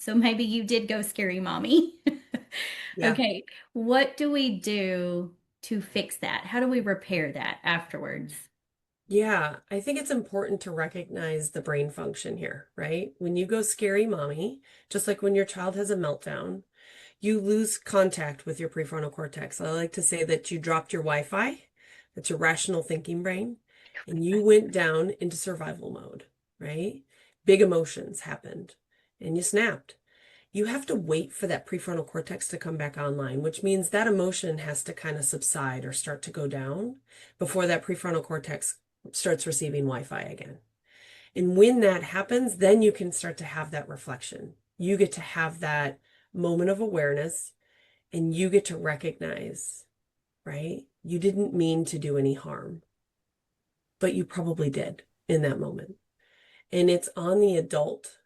So maybe you did go scary mommy. Yeah. Okay, what do we do to fix that? How do we repair that afterwards? Yeah, I think it's important to recognize the brain function here, right? When you go scary mommy, just like when your child has a meltdown, you lose contact with your prefrontal cortex. I like to say that you dropped your Wi-Fi, that's your rational thinking brain, and you went down into survival mode, right? Big emotions happened and you snapped. You have to wait for that prefrontal cortex to come back online, which means that emotion has to kind of subside or start to go down before that prefrontal cortex starts receiving Wi-Fi again. And when that happens, then you can start to have that reflection. You get to have that moment of awareness and you get to recognize, right? You didn't mean to do any harm, but you probably did in that moment. And it's on the adult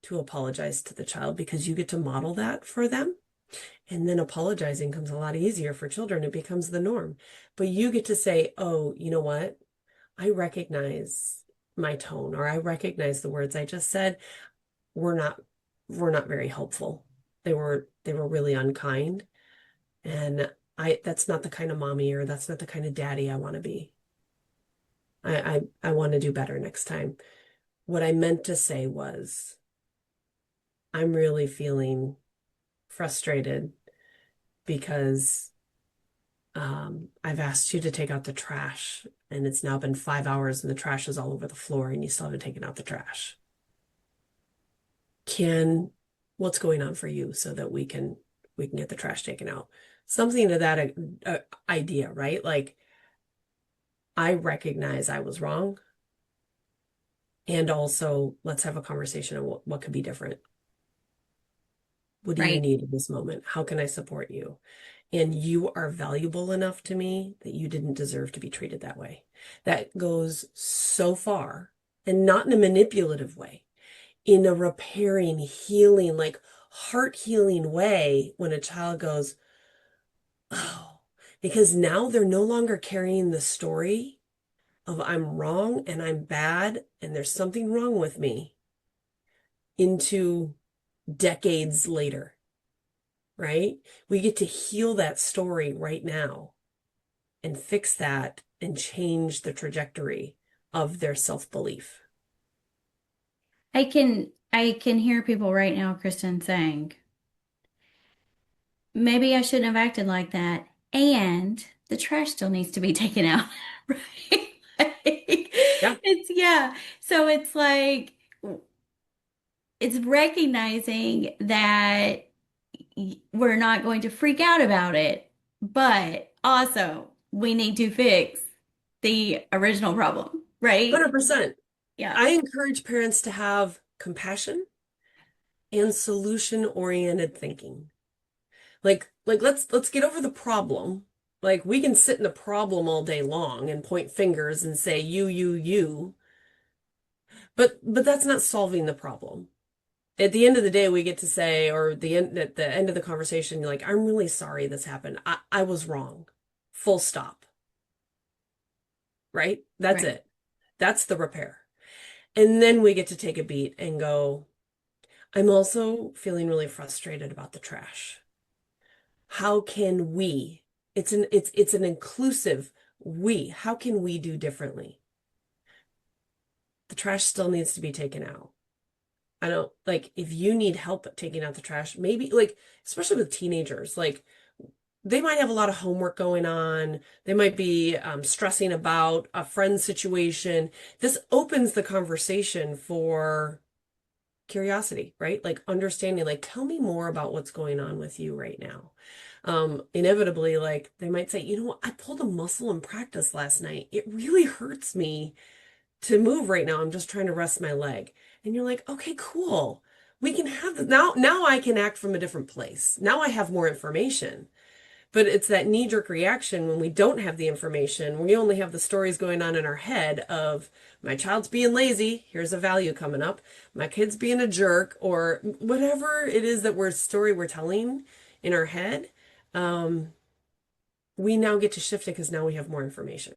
to apologize to the child because you get to model that for them. And then apologizing comes a lot easier for children. It becomes the norm. But you get to say, oh, you know what? I recognize my tone or I recognize the words I just said were not were not very helpful. They were really unkind. And that's not the kind of mommy or that's not the kind of daddy I want to be. I want to do better next time. What I meant to say was I'm really feeling frustrated because I've asked you to take out the trash and it's now been 5 hours and the trash is all over the floor and you still haven't taken out the trash. Can what's going on for you so that we can get the trash taken out? Something to that idea, right? Like I recognize I was wrong and also let's have a conversation on what could be different. What do you Right. need in this moment? How can I support you? And you are valuable enough to me that you didn't deserve to be treated that way. That goes so far and not in a manipulative way, in a repairing, healing, like heart healing way when a child goes, oh, because now they're no longer carrying the story of I'm wrong and I'm bad and there's something wrong with me into decades later, right? We get to heal that story right now and fix that and change the trajectory of their self-belief. I can hear people right now, Kristen, saying, maybe I shouldn't have acted like that. And the trash still needs to be taken out. Right? Like, Yeah, yeah. So it's like it's recognizing that we're not going to freak out about it, but also we need to fix the original problem, right? 100%. Yeah. I encourage parents to have compassion and solution-oriented thinking. Like let's get over the problem. Like we can sit in the problem all day long and point fingers and say you, but that's not solving the problem. At the end of the day, we get to say, or at the end of the conversation, you're like, I'm really sorry this happened. I was wrong. Full stop. Right? That's Right. it. That's the repair. And then we get to take a beat and go, I'm also feeling really frustrated about the trash. How can we? It's an inclusive we. How can we do differently? The trash still needs to be taken out. I don't like if you need help taking out the trash, maybe like especially with teenagers, like they might have a lot of homework going on. They might be stressing about a friend's situation. This opens the conversation for curiosity, right? Like understanding, like, tell me more about what's going on with you right now. Inevitably, like they might say, you know what, I pulled a muscle in practice last night. It really hurts me to move right now. I'm just trying to rest my leg. And you're like, okay, cool. We can have this now I can act from a different place. Now I have more information. But it's that knee-jerk reaction when we don't have the information. We only have the stories going on in our head of my child's being lazy, here's a value coming up, my kid's being a jerk, or whatever it is that we're telling in our head. Um, we now get to shift it because now we have more information.